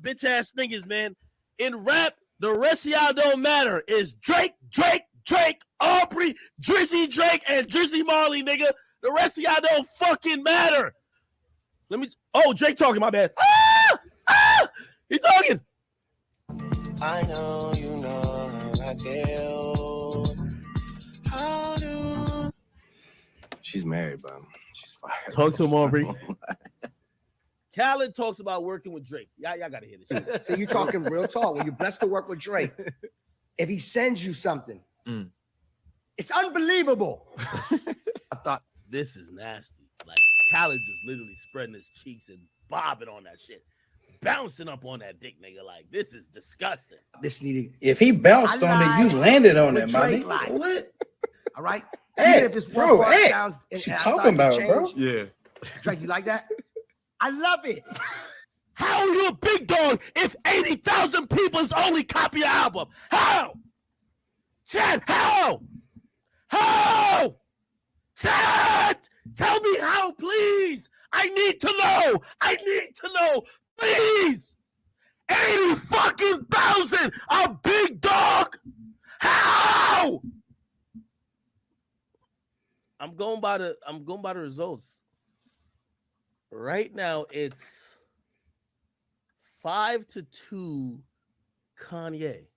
bitch ass niggas, man. In rap, the rest of y'all don't matter. It's Drake, Aubrey, Drizzy Drake, and Drizzy Marley, nigga. The rest of y'all don't fucking matter. Drake talking, my bad. He talking. I know you know how I feel. How do... She's married, bro. She's fired. Talk to him, Aubrey. Khaled talks about working with Drake. Y'all gotta hear this shit. So you're talking real talk. When you're blessed to work with Drake, if he sends you something, it's unbelievable. I thought this is nasty. Like Khaled just literally spreading his cheeks and bobbing on that shit. Bouncing up on that dick, nigga. Like, this is disgusting. If he bounced on it, you landed on it, my nigga. What? All right? Hey, if it's bro, hey, what you talking about, bro? Yeah. Drake, you like that? I love it. How are you a big dog if 80,000 people is only copy your album? How? Chad, how? How? Chad, tell me how, please. I need to know. Please. 80 fucking thousand, a big dog. How? I'm going by the results. Right now it's 5-2 Kanye.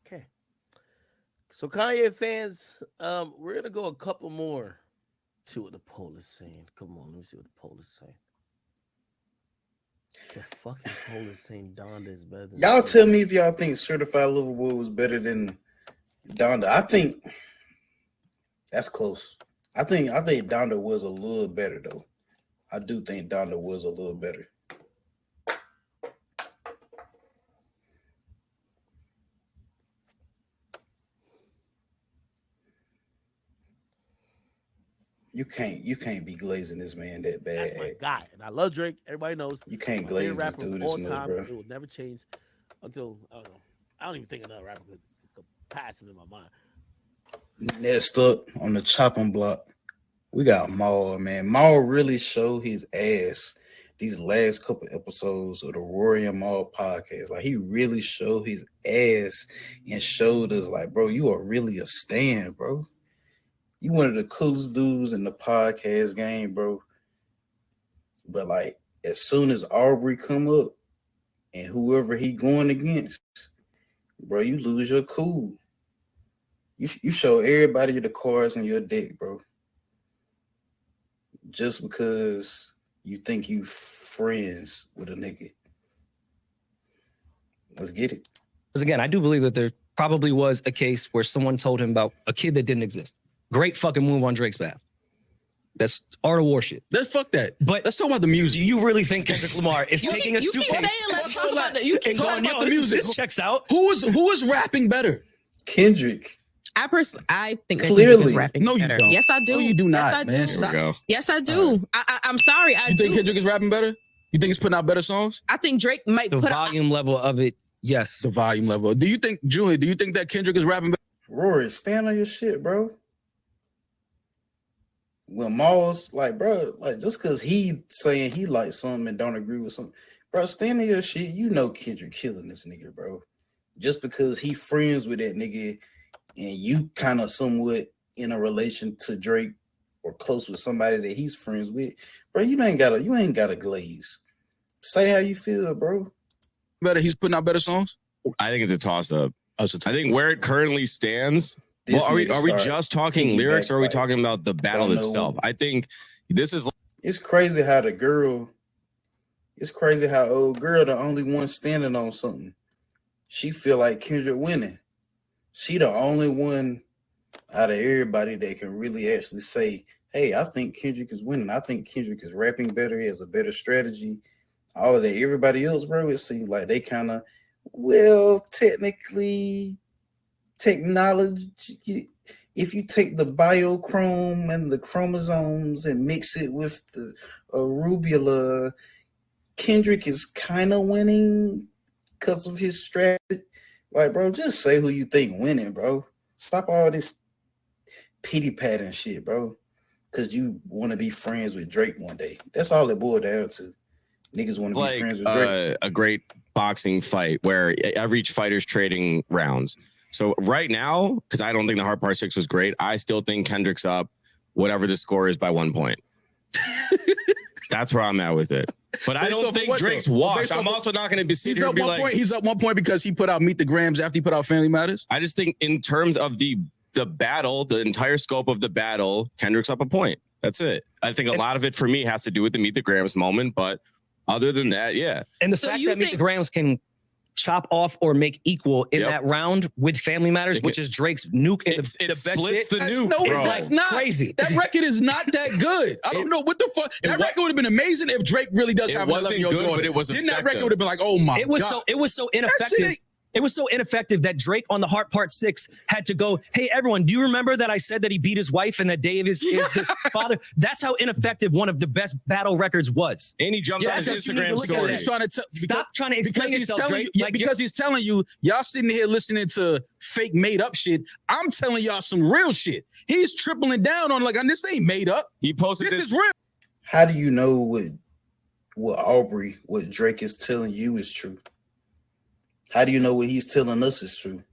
Okay. So Kanye fans, we're gonna go a couple more. See what the poll is saying. Come on, let me see what the poll is saying. The fucking poll is saying Donda is better than Y'all tell me if y'all think Certified Lover Boy was better than Donda. I think that's close. I think Donda was a little better though. I do think Donda was a little better. You can't be glazing this man that bad. That's my guy, and I love Drake. Everybody knows you can't glaze this dude all this time. bro. It will never change until I don't know. I don't even think another rapper could pass him in my mind. Next up on the chopping block, we got Mal, man. Mal really showed his ass these last couple episodes of the Rory and Mal podcast. Like, he really showed his ass and showed us, like, bro, you are really a stand, bro. You one of the coolest dudes in the podcast game, bro. But, like, as soon as Aubrey come up and whoever he going against, bro, you lose your cool. You show everybody the cards in your deck, bro. Just because you think you friends with a nigga. Let's get it. Because again, I do believe that there probably was a case where someone told him about a kid that didn't exist. Great fucking move on Drake's behalf. That's art of war shit. Fuck that. But let's talk about the music. Do you really think Kendrick Lamar is taking a suitcase? You keep talking about the music. This checks out. Who is rapping better? Kendrick. I think clearly is rapping no, you better. don't. Yes, I do. No, you do not, yes, I man. Do. Here we go. Yes, I do. I'm sorry. You think Kendrick is rapping better? You think he's putting out better songs? I think Drake might the volume level of it. Yes, the volume level. Do you think, Julie? Do you think that Kendrick is rapping better? Rory, stand on your shit, bro. When Maul's like, bro, like, just because he saying he likes something and don't agree with something, bro, stand on your shit. You know Kendrick killing this nigga, bro. Just because he friends with that nigga and you kind of somewhat in a relation to Drake or close with somebody that he's friends with, bro, you ain't gotta glaze. Say how you feel, bro. Better, he's putting out better songs? I think it's a toss-up. I think where it currently stands. This are we just talking lyrics or are we talking about the battle itself? I think this is. It's crazy how old girl, the only one standing on something. She feel like Kendrick winning. She the only one out of everybody that can really actually say, hey, I think Kendrick is winning. I think Kendrick is rapping better. He has a better strategy. All of that. Everybody else, bro, it seems like they kind of, well, technology, if you take the biochrome and the chromosomes and mix it with the arugula, Kendrick is kind of winning because of his strategy. Like, bro, just say who you think winning, bro. Stop all this pity patting shit, bro. because you want to be friends with Drake one day. That's all it boiled down to. Niggas want to be friends with Drake. A great boxing fight where every fighter's trading rounds. So right now, because I don't think the Hard Part 6 was great, I still think Kendrick's up, whatever the score is, by 1 point. That's where I'm at with it. But I don't think Drake's washed. I'm also not going to be sitting here and be like... He's up 1 point because he put out Meet the Grams after he put out Family Matters? I just think in terms of the battle, the entire scope of the battle, Kendrick's up 1 point. That's it. I think a lot of it for me has to do with the Meet the Grams moment, but other than that, yeah. And the fact that Meet the Grams can chop off or make equal in that round with Family Matters, which is Drake's nuke. It splits the nuke, no, bro. It's not crazy. That record is not that good. I don't know what the fuck. That record would have been amazing if Drake really does have an 11-year-old daughter. But it was then that record would have been like, oh my God. It was so ineffective. It was so ineffective that Drake on the Heart Part 6 had to go, hey, everyone, do you remember that I said that he beat his wife and that Dave is the father? That's how ineffective one of the best battle records was. And he jumped on his Instagram story. He's trying to Stop trying to explain yourself, Drake. Because he's telling you, y'all sitting here listening to fake made up shit. I'm telling y'all some real shit. He's tripling down on like, this ain't made up. He posted this is real. How do you know what Drake is telling you is true? How do you know what he's telling us is true?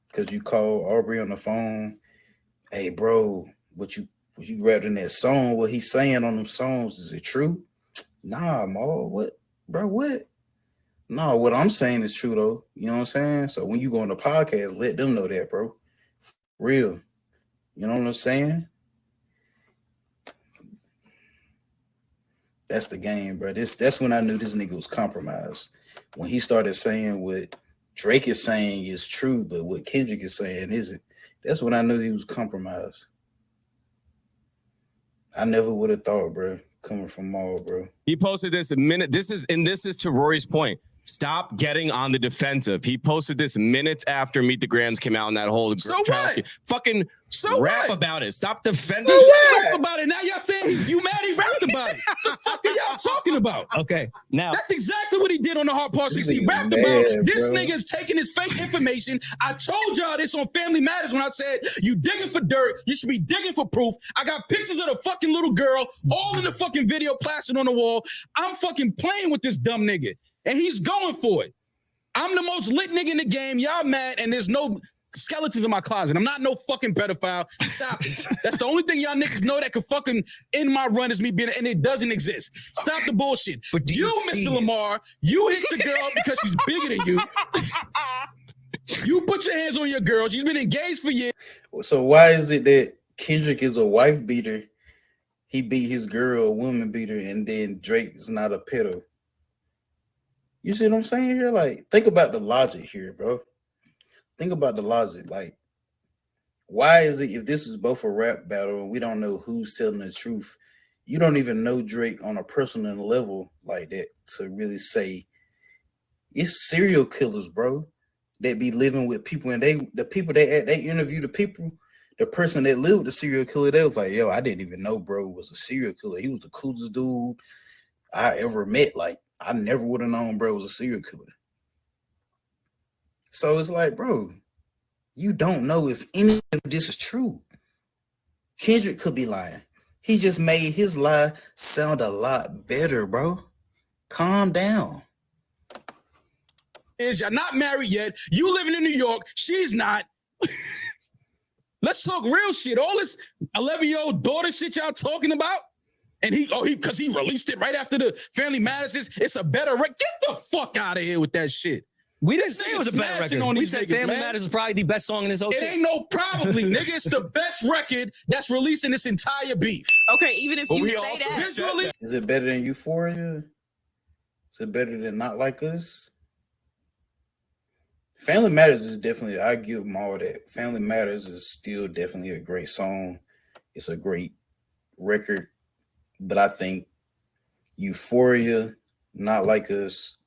Because you call Aubrey on the phone, hey, bro, what you read in that song, what he's saying on them songs, is it true? Nah, Ma, what? Bro, what? No, what I'm saying is true, though. You know what I'm saying? So when you go on the podcast, let them know that, bro. Real. You know what I'm saying? That's the game, bro. That's when I knew this nigga was compromised. When he started saying what Drake is saying is true, but what Kendrick is saying isn't. That's when I knew he was compromised. I never would have thought, bro, coming from Maul, bro. He posted this a minute. This is to Rory's point. Stop getting on the defensive. He posted this minutes after Meet the Grams came out in that whole fucking rap about it. Stop defending Rap about it. Now y'all saying you mad he rapped about it. The fuck are y'all talking about? Okay, now that's exactly what he did on the Hard Part 6. He rapped about this nigga's taking his fake information. I told y'all this on Family Matters when I said you digging for dirt. You should be digging for proof. I got pictures of the fucking little girl all in the fucking video plastered on the wall. I'm fucking playing with this dumb nigga. And he's going for it. I'm the most lit nigga in the game. Y'all mad, and there's no skeletons in my closet. I'm not no fucking pedophile. Stop it. That's the only thing y'all niggas know that could fucking end my run is me being, and it doesn't exist. Stop the bullshit. But you Mr. Lamar, you hit your girl because she's bigger than you. You put your hands on your girl. She's been engaged for years. So why is it that Kendrick is a wife beater? He beat his girl, a woman beater, and then Drake is not a pedo. You see what I'm saying here? Like, think about the logic here, bro. Think about the logic. Like, why is it if this is both a rap battle and we don't know who's telling the truth, you don't even know Drake on a personal level like that to really say it's serial killers, bro, that be living with people, and they interview the person that lived with the serial killer. They was like, yo, I didn't even know bro was a serial killer. He was the coolest dude I ever met. Like, I never would have known bro was a serial killer. So it's like, bro, you don't know if any of this is true. Kendrick could be lying. He just made his lie sound a lot better, bro. Calm down. You're not married yet. You living in New York. She's not. Let's talk real shit. All this 11-year-old daughter shit y'all talking about. And because he released it right after the Family Matters. It's a better record. Get the fuck out of here with that shit. We didn't say it was a better record. We said Family Matters is probably the best song in this whole shit. It ain't no probably, nigga. It's the best record that's released in this entire beef. Okay, even if you say that. Is it better than Euphoria? Is it better than Not Like Us? Family Matters is definitely, I give them all that. Family Matters is still definitely a great song. It's a great record. But I think Euphoria, Not Like Us,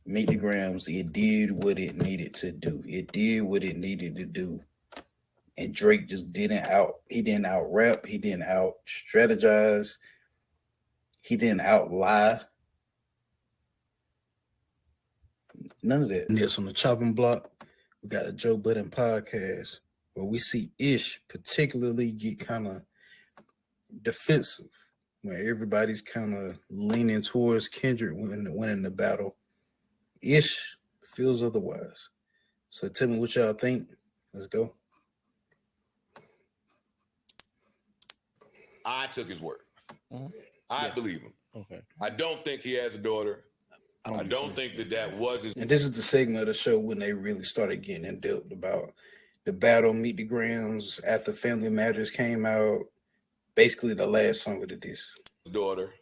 Meet the Grams, it did what it needed to do. It did what it needed to do. And Drake just he didn't out rap, he didn't out strategize, he didn't out lie. None of that. Next on the chopping block, we got a Joe Budden podcast. where we see Ish particularly get kind of defensive, where everybody's kind of leaning towards Kendrick winning the battle. Ish feels otherwise. So tell me what y'all think. Let's go. I took his word. I believe him. Okay. I don't think he has a daughter. I don't think that was his. And this is the segment of the show when they really started getting in depth about the battle, Meet the Grams, after Family Matters came out. Basically, the last song of the disc. Daughter,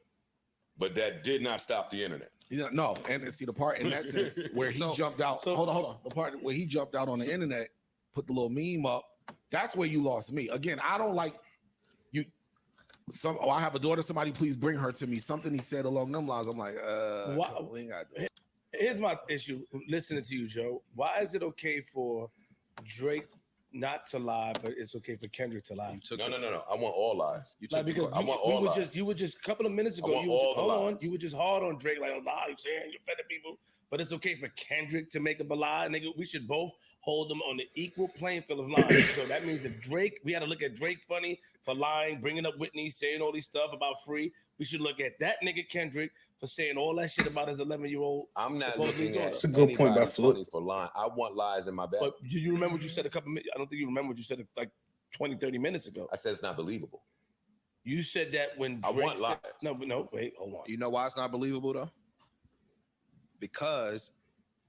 but that did not stop the internet. No, and see the part in that sense where he jumped out. Hold on. The part where he jumped out on the internet, put the little meme up. That's where you lost me. Again, I don't like you. I have a daughter. Somebody please bring her to me. Something he said along them lines. I'm like, here's my issue. Listening to you, Joe. Why is it okay for Drake not to lie, but it's okay for Kendrick to lie? No. I want all lies. You were just a couple of minutes ago. You were just hard on Drake, like a lie. You're saying you're offending people, but it's okay for Kendrick to make up a lie. Nigga, we should both hold them on the equal playing field of lying. So that means if Drake, we had to look at Drake funny for lying, bringing up Whitney, saying all these stuff about Free. We should look at that nigga Kendrick for saying all that shit about his 11-year-old. I'm not looking at It's a good point by Flip for lying. I want lies in my bag. But do you remember what you said a couple minutes? I don't think you remember what you said like 20, 30 minutes ago. I said it's not believable. You said that when Drake I want lies. No, wait, hold on. you know why it's not believable though? Because,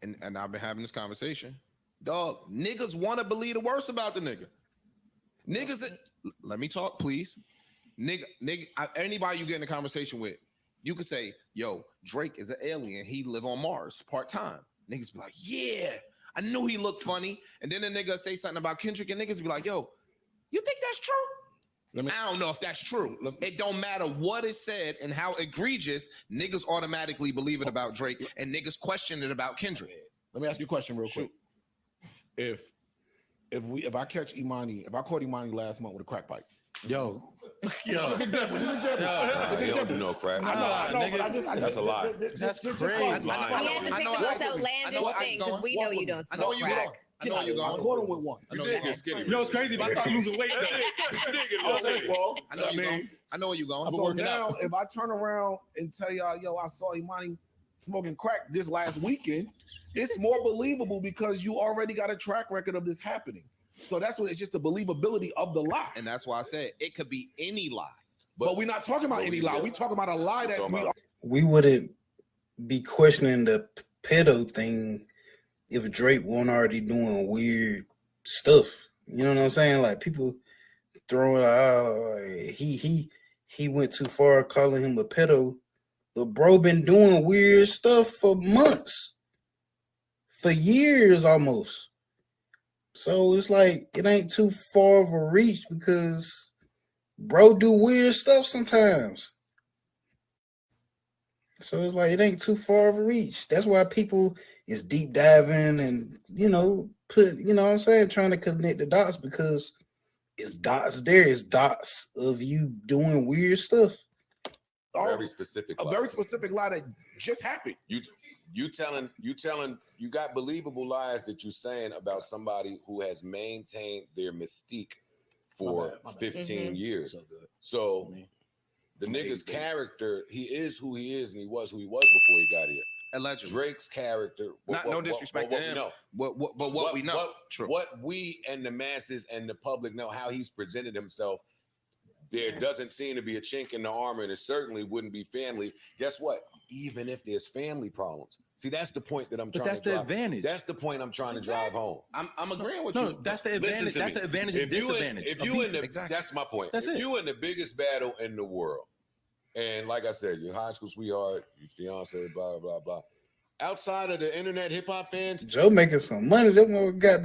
and I've been having this conversation, dog. Niggas want to believe the worst about the nigga. Niggas, let me talk, please. Nigga, anybody you get in a conversation with, you could say, yo, Drake is an alien. He live on Mars part-time. Niggas be like, yeah, I knew he looked funny. And then the nigga say something about Kendrick and niggas be like, yo, you think that's true? I don't know if that's true. It don't matter what is said and how egregious, niggas automatically believe it about Drake and niggas question it about Kendrick. Let me ask you a question real quick. If I catch Imani, if I caught Imani last month with a crack pipe, Yo. He don't do no crack. I know, but that's a lie. That's crazy. We had to pick the most outlandish thing because we know you don't smoke crack. I know you I caught him with one. You did get skinny. You know what's crazy? If I start losing weight, I know you going. I know where you going. So now, if I turn around and tell y'all, yo, I saw Imani smoking crack this last weekend, it's more believable because you already got a track record of this happening. So that's what it's just the believability of the lie. And that's why I said it could be any lie. But we're not talking about any lie. We're talking about a lie that we wouldn't be questioning the pedo thing if Drake wasn't already doing weird stuff. You know what I'm saying? Like people throwing out he went too far calling him a pedo. But bro been doing weird stuff for months. For years almost. So it's like it ain't too far of a reach because bro do weird stuff sometimes. So it's like it ain't too far of a reach. That's why people is deep diving and put what I'm saying, trying to connect the dots because it's dots there. It's dots of you doing weird stuff. Very specific. Very specific lie that just happened. You telling you got believable lies that you're saying about somebody who has maintained their mystique for 15 years. So the nigga's character, he is who he is and he was who he was before he got here. Allegedly. Drake's character, no disrespect to him, but what we know, what we and the masses and the public know, how he's presented himself. There doesn't seem to be a chink in the armor, and it certainly wouldn't be family. Guess what? Even if there's family problems. See, that's the point that I'm trying to drive. But that's the advantage. That's the point I'm trying to drive home. I'm agreeing with you. That's the advantage. That's the advantage and disadvantage. That's my point. If you in the biggest battle in the world, and like I said, your high school sweetheart, your fiance, blah, blah, blah. Outside of the internet hip-hop fans. Joe making some money. Them got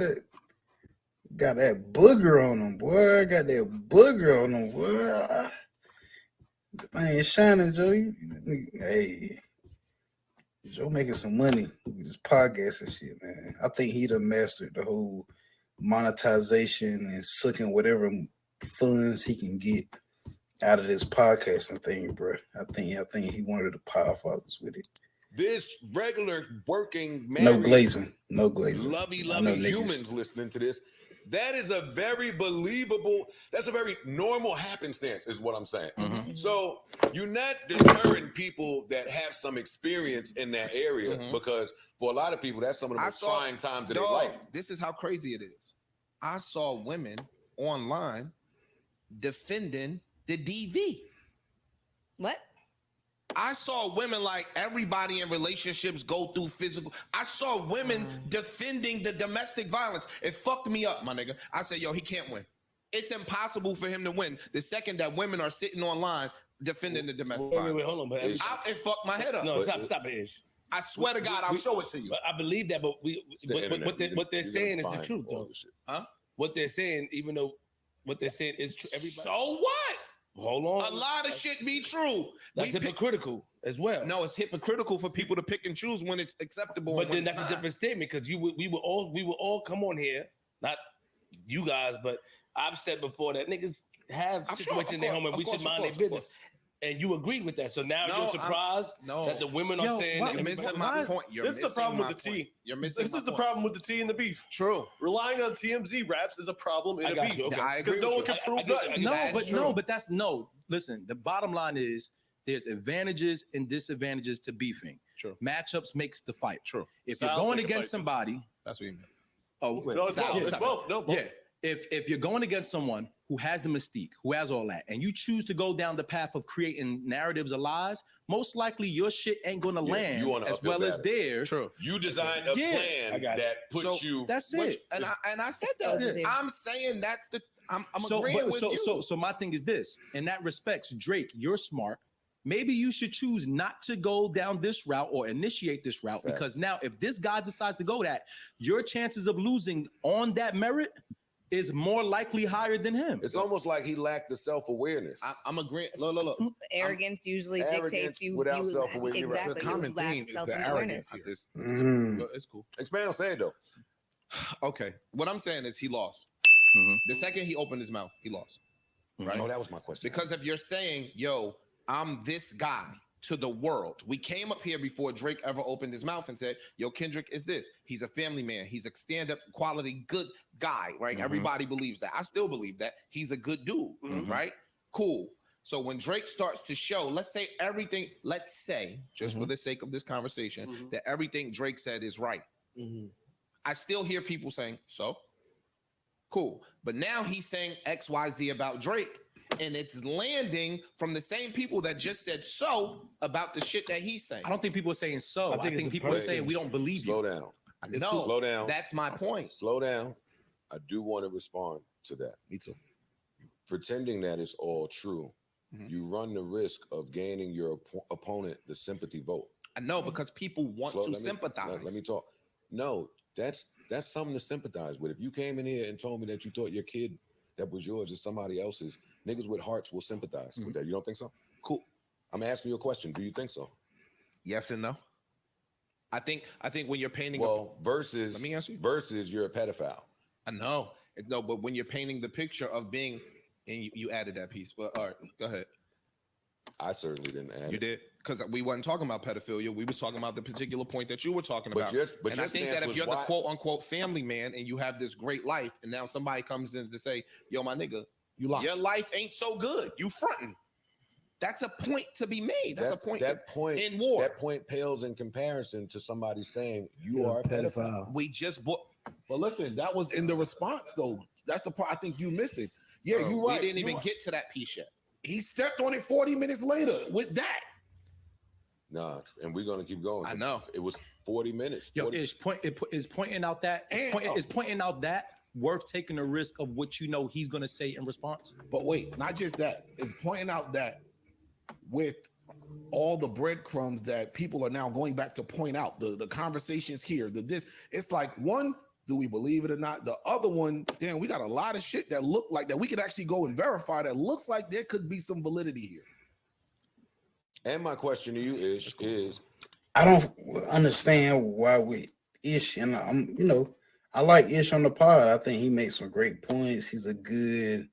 that booger on them, boy. Got that booger on them, boy. The thing is shining, Joe. Hey, Joe making some money with his podcast and shit, man. I think he done mastered the whole monetization and sucking whatever funds he can get out of this podcasting thing, bro. I think he one of the power fathers with it. This regular working man, no glazing, lovey humans listening to this. That is a very believable, that's a very normal happenstance, is what I'm saying. So you're not deterring people that have some experience in that area because for a lot of people, that's some of the most trying times of their life. This is how crazy it is. I saw women online defending the DV. What? I saw women like everybody in relationships go through physical. I saw women defending the domestic violence. It fucked me up, my nigga. I said, yo, he can't win. It's impossible for him to win the second that women are sitting online defending the domestic violence. Wait, hold on, but It fucked my head up. No, stop it, Ish. I swear to God, I'll show it to you. But I believe that, but what they're saying is the truth, though. Huh? What they're saying, even though what they're saying is true. Everybody. So what? Hold on. A lot of shit be true. That's hypocritical as well. No, it's hypocritical for people to pick and choose when it's acceptable. But then that's a different statement because we will all come on here, not you guys, but I've said before that niggas have situations in their home and we should mind their business. And you agreed with that. So now you're surprised that the women are saying you're missing my point. This is the problem with the tea. This is the problem with the tea and the beef. True. Relying on TMZ raps is a problem in a beef. Because no one can prove nothing. But that's listen, the bottom line is there's advantages and disadvantages to beefing. True. Matchups makes the fight. True. If you're going against somebody, that's what you meant. Oh, no, it's both. No, both. Yeah. If you're going against someone who has the mystique, who has all that, and you choose to go down the path of creating narratives of lies, most likely your shit ain't going to land as well as theirs. True. You designed a plan that puts you. That's it. And I said that. I'm saying that's the. I'm agreeing with you. So my thing is this. In that respects, Drake, you're smart. Maybe you should choose not to go down this route or initiate this route because now if this guy decides to go that, your chances of losing on that merit is more likely higher than him. It's almost like he lacked the self-awareness. I'm agreeing. Look. Arrogance usually dictates you without self-awareness. Exactly. The common theme is the arrogance. It's cool. Expand on saying though. Okay. What I'm saying is he lost. The second he opened his mouth, he lost. Right? Oh, that was my question. Because if you're saying, yo, I'm this guy to the world. We came up here before Drake ever opened his mouth and said, yo, Kendrick is this. He's a family man. He's a stand-up quality good guy, right? Everybody believes that. I still believe that. He's a good dude, right? Cool. So when Drake starts to show, let's say, just for the sake of this conversation, that everything Drake said is right. I still hear people saying, so? Cool. But now he's saying X, Y, Z about Drake. And it's landing from the same people that just said so about the shit that he's saying. I don't think people are saying so. I think people are saying we don't believe Slow down. Slow down. That's my point. Slow down. I do want to respond to that. Me too. Pretending that it's all true, you run the risk of gaining your opponent the sympathy vote. I know because people want to sympathize. Let me talk. No, that's something to sympathize with. If you came in here and told me that you thought your kid that was yours is somebody else's, niggas with hearts will sympathize with that. You don't think so? Cool. I'm asking you a question. Do you think so? Yes and no. I think when you're painting versus let me answer you. Versus you're a pedophile. I know. No, but when you're painting the picture of being, and you added that piece. But all right, go ahead. I certainly didn't add You did? Because we wasn't talking about pedophilia. We was talking about the particular point that you were talking about. And I think that if you're the quote unquote family man and you have this great life, and now somebody comes in to say, yo, my nigga, your life ain't so good. You fronting. That's a point to be made. That's a point in war. That point pales in comparison to somebody saying you are a pedophile. We just bought. But listen, that was in the response though. That's the part I think you missing. Yeah, you're right. We didn't even get to that piece yet. He stepped on it 40 minutes later with that. Nah, and we're gonna keep going. I know. It was 40 minutes. 40. Yo, is pointing out that worth taking the risk of what you know he's gonna say in response? But wait, not just that. It's pointing out that with all the breadcrumbs that people are now going back to point out, the conversations here, it's like one, do we believe it or not? The other one, damn, we got a lot of shit that look like that we could actually go and verify that looks like there could be some validity here. And my question to you is I don't understand why we Ish, and I like Ish on the pod. I think he makes some great points. He's a good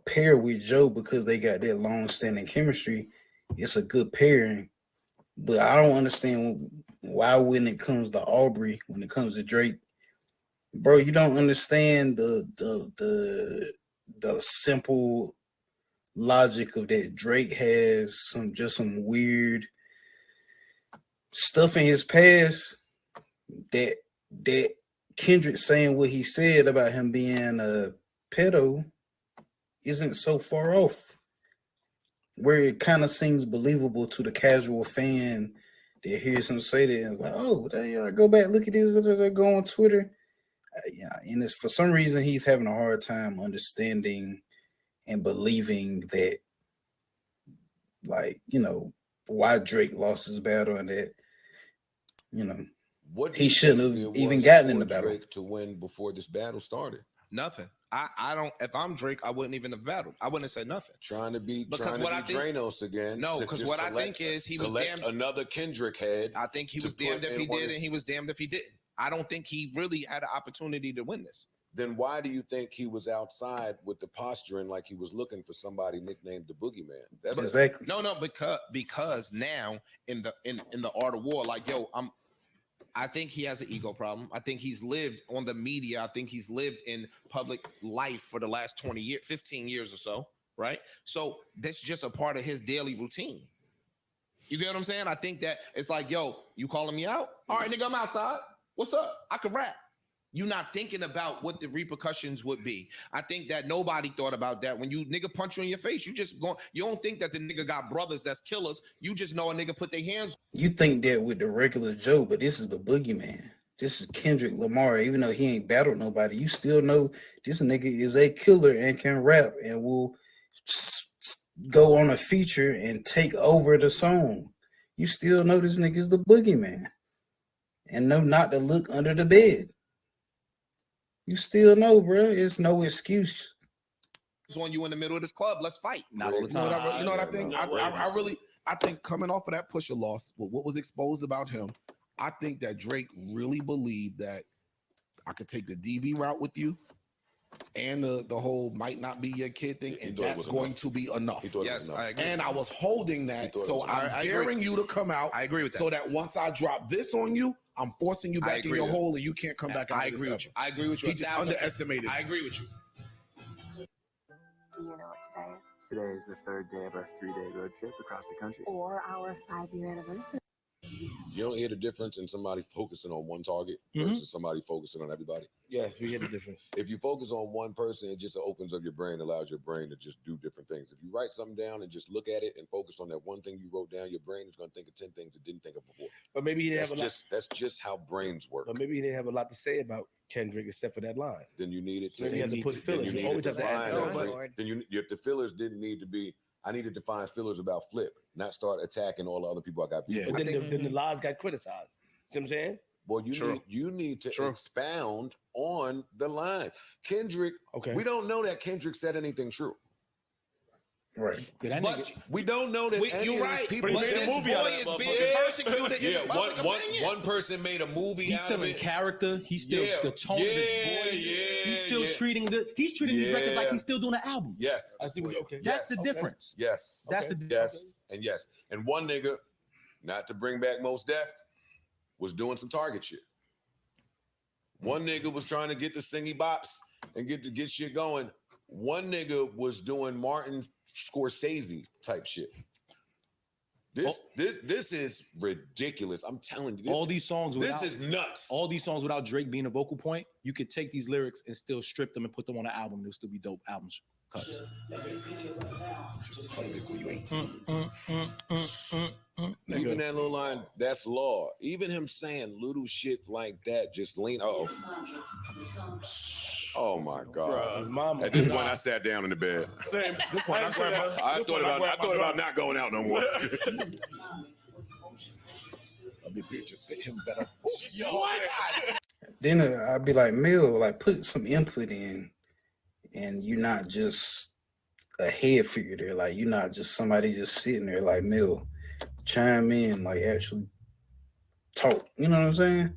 pair with Joe because they got that long-standing chemistry. It's a good pairing, but I don't understand why when it comes to Aubrey, when it comes to Drake, Bro, you don't understand the simple logic of that. Drake has some weird stuff in his past that Kendrick saying what he said about him being a pedo isn't so far off, where it kind of seems believable to the casual fan that hears him say that and is like, oh, I go back, look at this, go on Twitter. Yeah, and it's for some reason he's having a hard time understanding and believing that, like, you know, why Drake lost his battle and that, you know, he shouldn't have even gotten in the battle. Drake to win before this battle started. Nothing. I don't. If I'm Drake, I wouldn't even have battled. I wouldn't have said nothing. Trying to be because what I think, Dranos again. No, because what I think is he was damned. Another Kendrick head. I think he was damned if he did, and he was damned if he didn't. I don't think he really had an opportunity to win this. Then why do you think he was outside with the posturing like he was looking for somebody nicknamed the Boogeyman? That's exactly. No, because now in the art of war, like, yo, I think he has an ego problem. I think he's lived on the media. I think he's lived in public life for the last 20 years, 15 years or so, right? So that's just a part of his daily routine. You get what I'm saying? I think that it's like, yo, you calling me out? All right, nigga, I'm outside. What's up? I can rap. You're not thinking about what the repercussions would be. I think that nobody thought about that. When you nigga punch you in your face, you don't think that the nigga got brothers that's killers. You just know a nigga put their hands. You think that with the regular Joe, but this is the Boogeyman. This is Kendrick Lamar. Even though he ain't battled nobody, you still know this nigga is a killer and can rap and will go on a feature and take over the song. You still know this nigga is the Boogeyman and know not to look under the bed. You still know, bro. It's no excuse. It's when you in the middle of this club, let's fight. Not all the time. You know what I think? I think coming off of that Pusha loss, with what was exposed about him, I think that Drake really believed that I could take the DV route with you and the whole might not be your kid thing, and that's going to be enough. Yes, I agree. And I was holding that, so I'm daring you to come out. I agree with that. So that once I drop this on you, I'm forcing you back in your hole, and you can't come back out. I agree with you. I agree with you. He just underestimated. I agree with you. Do you know what today is? Today is the third day of our 3-day road trip across the country. Or our 5-year anniversary. You don't hear the difference in somebody focusing on one target versus somebody focusing on everybody? Yes, we hear the difference. If you focus on one person, it just opens up your brain, allows your brain to just do different things. If you write something down and just look at it and focus on that one thing you wrote down, your brain is going to think of 10 things it didn't think of before. But maybe he didn't have a lot. That's just how brains work. But maybe he didn't have a lot to say about Kendrick except for that line. Then you needed to. Maybe you have to put fillers. You always have to add fillers. Then the fillers didn't need to be. I needed to find fillers about Flip, not start attacking all the other people I got. Yeah, but then the lies got criticized. See what I'm saying? Well, you need to expound on the line. Kendrick, we don't know that Kendrick said anything true. Right. But we don't know that you're right. People but this boy is being persecuted in public opinion. One person made a movie. He's still in character. He's still the tone of his voice. He's still treating these records like he's still doing an album. Yes. I see. Okay. That's the difference. Yes. That's the yes. And yes. And one nigga, not to bring back Mos Def, was doing some Target shit. One nigga was trying to get the singy bops and get shit going. One nigga was doing Martin Scorsese type shit. This is ridiculous. I'm telling you. All these songs. This is nuts. All these songs without Drake being a vocal point, you could take these lyrics and still strip them and put them on an album. They'll still be dope albums cuts. Just play this when you 18. Even that little line, that's law. Even him saying little shit like that, just lean. Oh my God! At this point, I sat down in the bed. Same. I thought about not going out no more. Just fit him better. What? Then I'd be like, Mill, like put some input in, and you're not just a head figure there. Like you're not just somebody just sitting there. Like Mill, chime in, like actually talk. You know what I'm saying?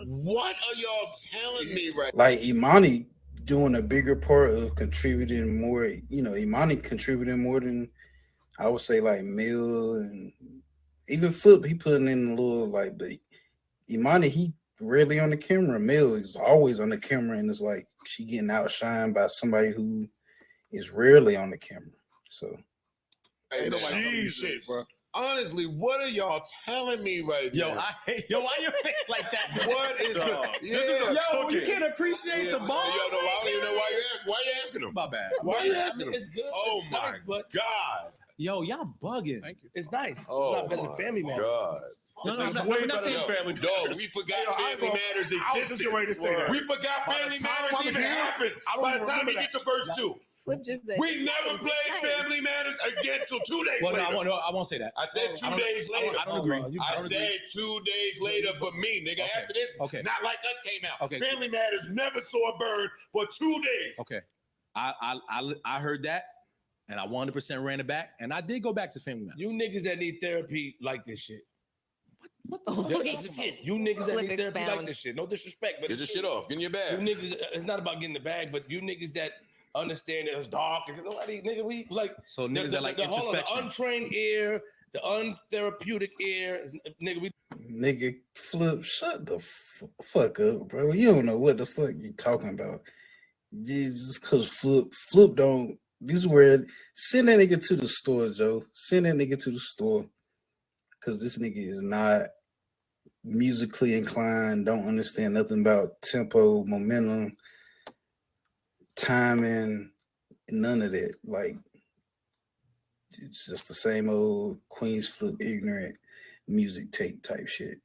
What are y'all telling me right now? Like Imani doing a bigger part of contributing more, Imani contributing more than I would say like Mill and even Flip, he putting in a little but Imani, he really on the camera. Mel is always on the camera, and it's like she getting outshined by somebody who is rarely on the camera. So, Hey, shit, bro. Honestly, what are y'all telling me right now? Why your face like that? What is This is you can't appreciate the ball. I don't even know why you ask. Why you asking him? My bad. Why are you asking him? It's good. Oh it's my nice, but God. Yo, y'all bugging. Thank you. it's nice. Oh it's not better than my Family Matters. God. No, This is no, way we're not better saying than Family Dog, Matters. we forgot Yo, I Family was- Matters I was just existed. getting ready to say that. We forgot By the Family time Matters I'm even here, happened. I don't By the even time we remember get to verse 2. Flip just said. We never it's played nice. Family Matters again till 2 days Well, later. I won't say that. I said 2 days later. I don't agree. I said 2 days later for me, nigga. Okay. After this, Okay. Not Like Us came out. Okay. Family Matters never saw a burn for 2 days. Okay. I heard that, and I 100% ran it back, and I did go back to Family Matters. You niggas that need therapy like this shit. What the Holy That's the shit. shit. You niggas that Flip need therapy like expound. this shit. No disrespect, but Get your shit off. Get in your you bag. niggas, it's not about getting the bag, but you niggas that understand that it's dark. And nobody, nigga, we like So niggas that like hold on, introspection. the untrained ear, the untherapeutic ear. Nigga, we nigga, Flip, shut the fuck up, bro. You don't know what the fuck you talking about. Just cause Flip don't. This is where send that nigga to the store, Joe. Send that nigga to the store, cause this nigga is not musically inclined. Don't understand nothing about tempo, momentum, timing, none of that. Like it's just the same old Queens Flip ignorant music tape type shit.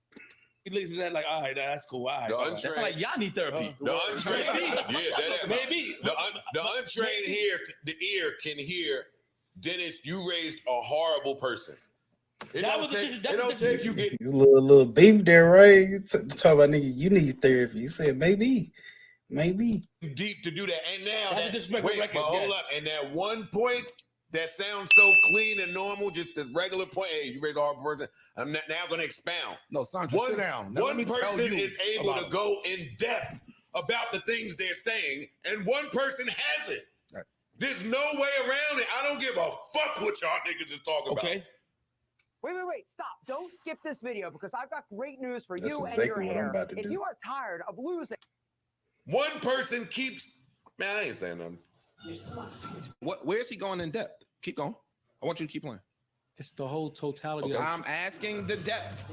listen to that like, all right, that's cool. All right, The all right. untrained- That's like y'all need therapy. The untrained, Maybe. The untrained the ear can hear. Dennis, you raised a horrible person. It don't take you getting You little beef there, right? You talk about nigga, you need therapy. You said maybe. deep to do that. And now That's a that, disrespectful wait, record, but hold yes. up. And that one point that sounds so clean and normal, just a regular point. Hey, you raised a horrible person. I'm now going to expound. No, Sandra, sit down. Now, let One me tell person you is able about to it. go in depth about the things they're saying, and one person hasn't. Right. There's no way around it. I don't give a fuck what y'all niggas is talking about. Okay. Wait, stop. Don't skip this video because I've got great news for That's you and exactly your what I'm hair. about to If do. you are tired of losing. One person keeps. Man, I ain't saying nothing. Where's he going in depth? Keep going. I want you to keep playing. It's the whole totality. Okay. I'm asking the depth.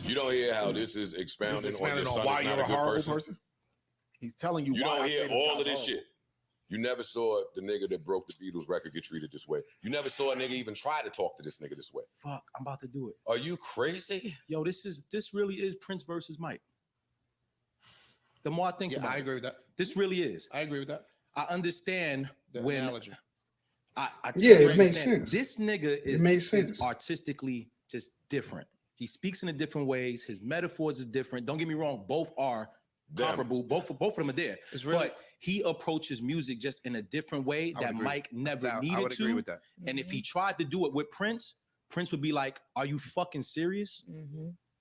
You don't hear how this is expounding, He's expanding on on your son why is you're not a good horrible person. He's telling you You why don't I hear say this all guy's of this horrible. shit. You never saw the nigga that broke the Beatles record get treated this way. You never saw a nigga even try to talk to this nigga this way. Fuck, I'm about to do it. Are you crazy? Yo, this really is Prince versus Mike. The more I think about I it, agree with that. this really is. I agree with that. I understand The when analogy. I Yeah, totally it makes understand. sense. This nigga It makes is sense. artistically just different. He speaks in a different ways. His metaphors is different. Don't get me wrong, both are comparable. Both of them are there. It's really- but he approaches music just in a different way I would that agree. Mike never I needed would to. agree with that. And if he tried to do it with Prince, Prince would be like, "Are you fucking serious?"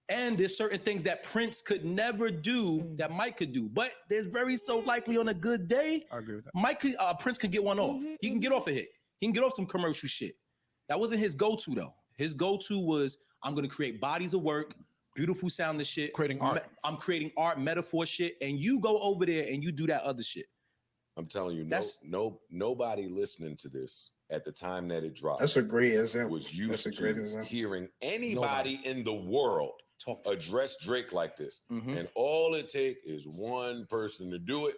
And there's certain things that Prince could never do that Mike could do. But there's very so likely on a good day, I agree with that. Prince can get one off. He can get off a hit. He can get off some commercial shit. That wasn't his go-to though. His go-to was, I'm gonna create bodies of work, beautiful sound of shit. Creating art. I'm creating art, metaphor shit, and you go over there and you do that other shit. I'm telling you, That's- nobody listening to this at the time that it dropped That's a great example. was used That's a great to example. hearing anybody in the world Talk address Drake like this. Mhm. And all it takes is one person to do it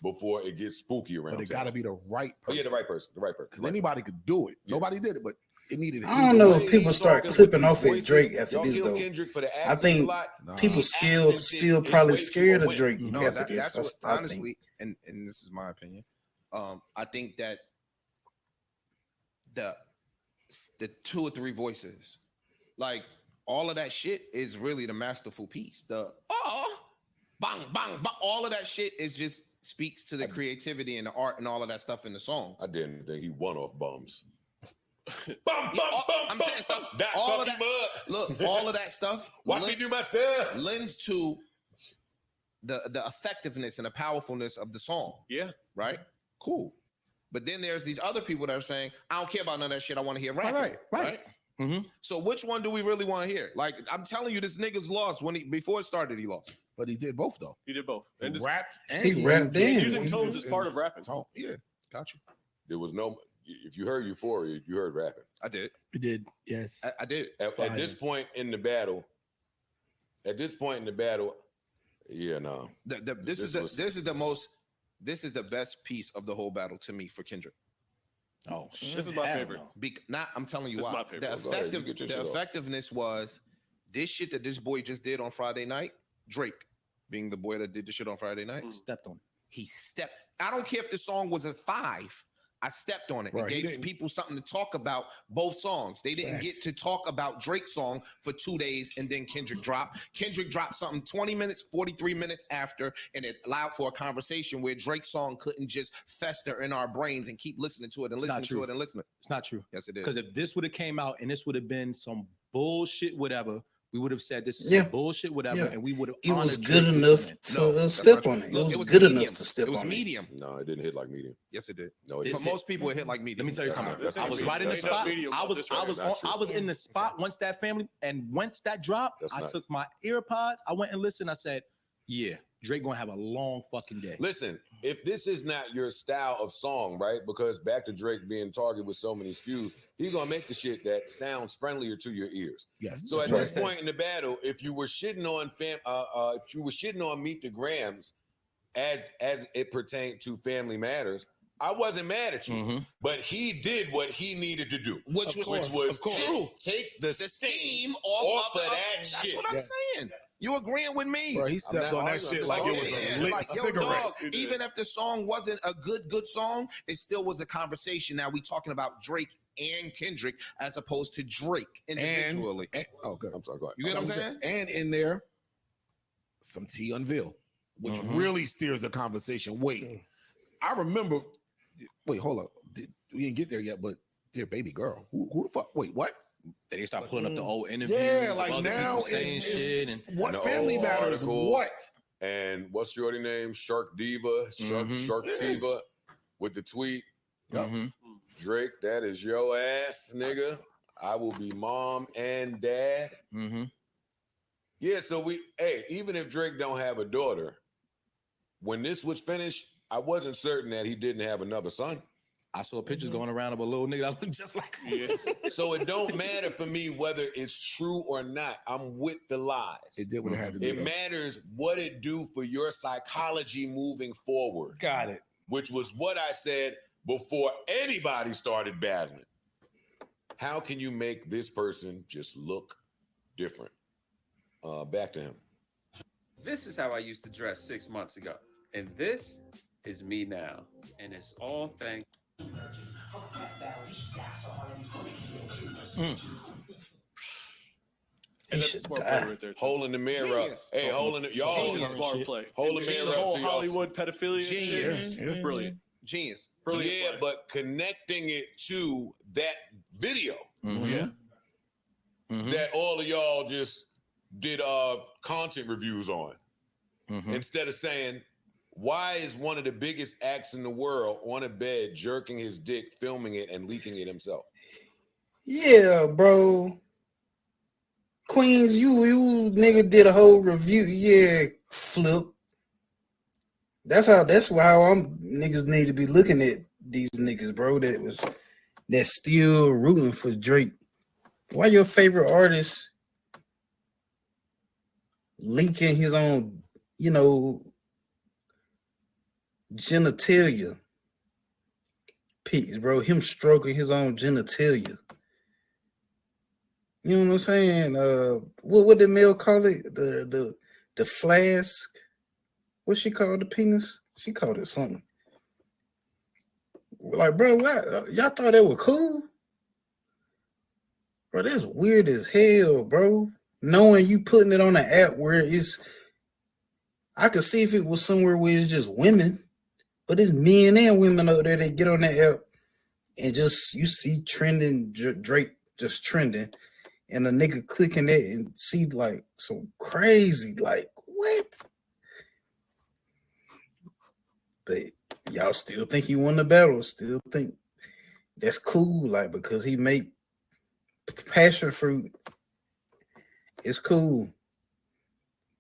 before it gets spooky around But it town. got to be the right Oh person. yeah, the right person. Because anybody could do it. Yeah. Nobody did it, but it needed it. I don't know if Way people he's start talking clipping with off these at Drake voices, after y'all this kill though. Kendrick for the I accents think a lot. people The still accent shit is probably way too scared of wet. Drake No, after that, this. that's what I think. honestly, and this is my opinion. I think that the 2 or 3 voices, like all of that shit, is really the masterful piece. The bang bang bang, all of that shit is just speaks to the creativity and the art and all of that stuff in the songs. I didn't think he won off bums. I'm saying stuff. All of that. Look, all of that stuff. Watch me do my stuff. Lends to the effectiveness and the powerfulness of the song. Yeah. Right. Cool. But then there's these other people that are saying, I don't care about none of that shit. I want to hear rap. Right. So which one do we really want to hear? Like, I'm telling you, this nigga's lost before it started. He lost, but he did both though. He did both. And He rapped and he rapped in. Using tones is part of rapping. Yeah, got you. There was no. If you heard Euphoria, you heard rapping. I did. You did. Yes. I did. At this point in the battle. Yeah, no. This is the best piece of the whole battle to me for Kendrick. Oh, shit. This is my favorite. I'm telling you This is why. my favorite. The effectiveness was this shit that this boy just did on Friday night. Drake, being the boy that did the shit on Friday night, stepped on it. He stepped. I don't care if the song was a 5. I stepped on it. Right, It gave people something to talk about both songs. They didn't get to talk about Drake's song for 2 days and then Kendrick dropped. Kendrick dropped something 20 minutes, 43 minutes after, and it allowed for a conversation where Drake's song couldn't just fester in our brains and keep listening to it and listening to it and listening. It's not true. Yes, it is. Because if this would have came out and this would have been some bullshit, whatever, we would have said this is some bullshit, whatever, and we would have. It was good enough to step on it. It was good enough to step on it. It was medium. No, it didn't hit like medium. Yes, it did. No, for most people, it hit like medium. Let me tell you something. I was right in the spot. I was in the spot once that family, and once that dropped, I took my earpods. I went and listened. I said, "Yeah, Drake gonna have a long fucking day." Listen, if this is not your style of song, right? Because back to Drake being targeted with so many SKUs, he's gonna make the shit that sounds friendlier to your ears. Yes. So at this point in the battle, if you were shitting on Meet the Grams as it pertained to Family Matters, I wasn't mad at you, but he did what he needed to do, which was take the steam off of that shit. That's what I'm saying. You agreeing with me? Bro, he stepped on that shit like it was a lit cigarette. Dog, even if the song wasn't a good song, it still was a conversation. Now we talking about Drake and Kendrick as opposed to Drake individually. Okay, I'm sorry. Go ahead. You get what I'm saying? And in there, some T Unveil, which really steers the conversation. Wait, I remember. Wait, hold up. We didn't get there yet, but dear baby girl, who the fuck? Wait, what? Then they start pulling up the old interviews. Yeah, like now saying shit and what Family Matters. What? And what's shorty name? Shark Diva, Shark Tiva, with the tweet. Drake, that is your ass, nigga. I will be mom and dad. Yeah, so even if Drake don't have a daughter, when this was finished, I wasn't certain that he didn't have another son. I saw pictures going around of a little nigga that looked just like him. So it don't matter for me whether it's true or not. I'm with the lies. It did what it had to do. It matters what it do for your psychology moving forward. Got it. Which was what I said before anybody started battling. How can you make this person just look different? Back to him. This is how I used to dress 6 months ago. And this is me now. And it's all thanks. And that's a smart play right there. Too. Holding the mirror up. Hey, holding the y'all. Smart play. Holding the mirror the up. whole to Hollywood pedophilia. Genius. Shit. Brilliant. Genius. Brilliant. Yeah, but connecting it to that video. Yeah. That all of y'all just did content reviews on. Instead of saying, why is one of the biggest acts in the world on a bed jerking his dick, filming it, and leaking it himself? Yeah, bro. Queens, you nigga did a whole review. Yeah, flip. That's how I'm niggas need to be looking at these niggas, bro. That's still rooting for Drake. Why your favorite artist leaking his own, genitalia pics, bro? Him stroking his own genitalia. You know what I'm saying? What did Mel call it? The flask. What she called the penis? She called it something. Like, bro, what? Y'all thought that was cool? Bro, that's weird as hell, bro. Knowing you putting it on an app where I could see if it was somewhere where it's just women, but it's men and women out there that get on that app and just, you see trending, Drake just trending, and a nigga clicking that and see like some crazy, like, what? But y'all still think he won the battle, still think that's cool, like, because he make passion fruit. It's cool.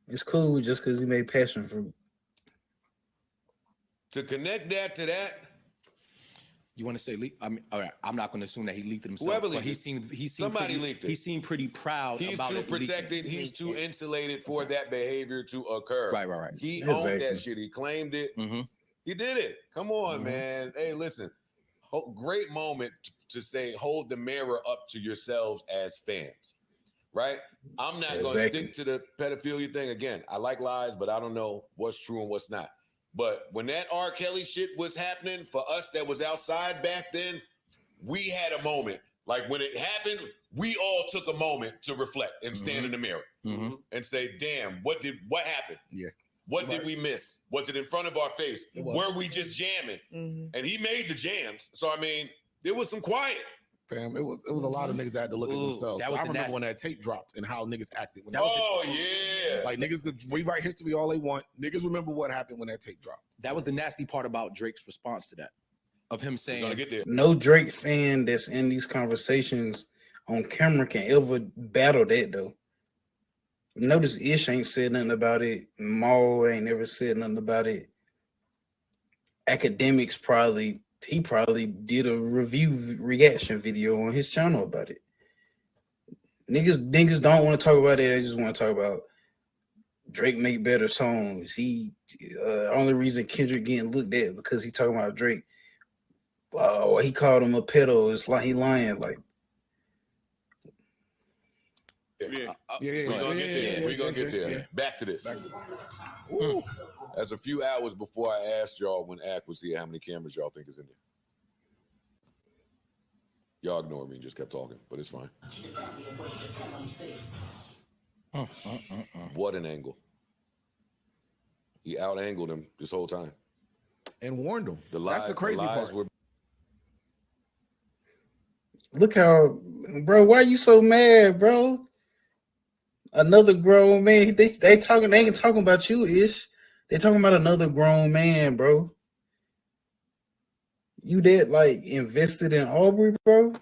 It's cool just because he made passion fruit. To connect that to that. You want to say leak? I mean, all right. I'm not going to assume that he leaked it himself. Whoever but leaked somebody pretty, leaked it. He seemed pretty proud. He's about too it protected. leaking. He's too insulated for that behavior to occur. Right. He owned that shit. He claimed it. Mm-hmm. He did it. Come on, man. Hey, listen. Great moment to say, hold the mirror up to yourselves as fans, right? I'm not going to stick to the pedophilia thing again. I like lies, but I don't know what's true and what's not. But when that R. Kelly shit was happening for us that was outside back then, we had a moment. Like when it happened, we all took a moment to reflect and stand in the mirror and say, damn, what happened? Yeah. What did we miss? Was it in front of our face? Were we just jamming? And he made the jams. So, I mean, there was some quiet. Fam, it was a lot of niggas that had to look at themselves. I remember when that tape dropped and how niggas acted. When yeah. Like niggas could rewrite history all they want. Niggas remember what happened when that tape dropped. That was the nasty part about Drake's response to that. Of him saying, no Drake fan that's in these conversations on camera can ever battle that though. Notice Ish ain't said nothing about it. Maul ain't never said nothing about it. Akademiks probably did a reaction video on his channel about it. Niggas don't want to talk about it. They just want to talk about Drake make better songs. He only reason Kendrick getting looked at because he talking about Drake. He called him a pedo. It's like he lying. Like, We're gonna get there. Yeah. Back to this. That's a few hours before I asked y'all when Ak was here how many cameras y'all think is in there. Y'all ignored me and just kept talking, but it's fine. What an angle. He out-angled him this whole time. And warned him. That's the crazy part. Look how, bro, why you so mad, bro? Another grown man. They ain't talking about you, Ish. They talking about another grown man, bro. You that like invested in Aubrey, bro?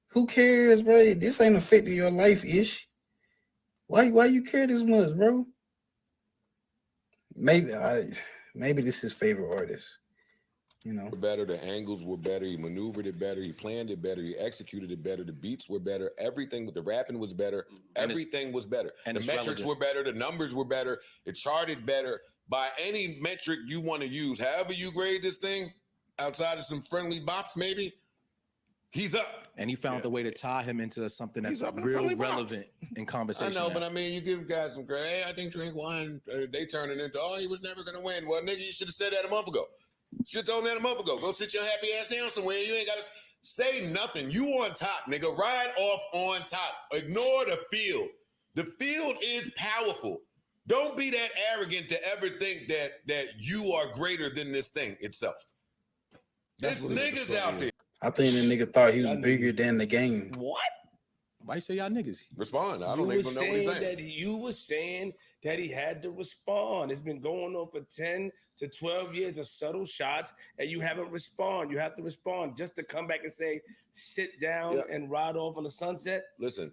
Who cares, bro? This ain't affecting your life, Ish. Why you care this much, bro? Maybe this is his favorite artist. You know, better. The angles were better. He maneuvered it better. He planned it better. He executed it better. The beats were better. Everything with the rapping was better. Everything was better. And the metrics were better. The numbers were better. It charted better by any metric you want to use. However you grade this thing, outside of some friendly bops, maybe he's up. And he found the way to tie him into something that's real relevant in conversation. I know, but I mean, you give guys some credit. Hey, I think Drake won. They turn it into, he was never gonna win. Well, nigga, you should have said that a month ago. Should have told that a month ago. Go sit your happy ass down somewhere. You ain't got to say nothing. You on top, nigga. Ride off on top. Ignore the field. The field is powerful. Don't be that arrogant to ever think that you are greater than this thing itself. There's niggas out there. I think the nigga thought he was bigger than the game. What? Why you say y'all niggas? Respond. I don't even know what he's saying. You were saying that he had to respond. It's been going on for 10 to 12 years of subtle shots, and you haven't responded. You have to respond just to come back and say, sit down and ride off on the sunset. Listen,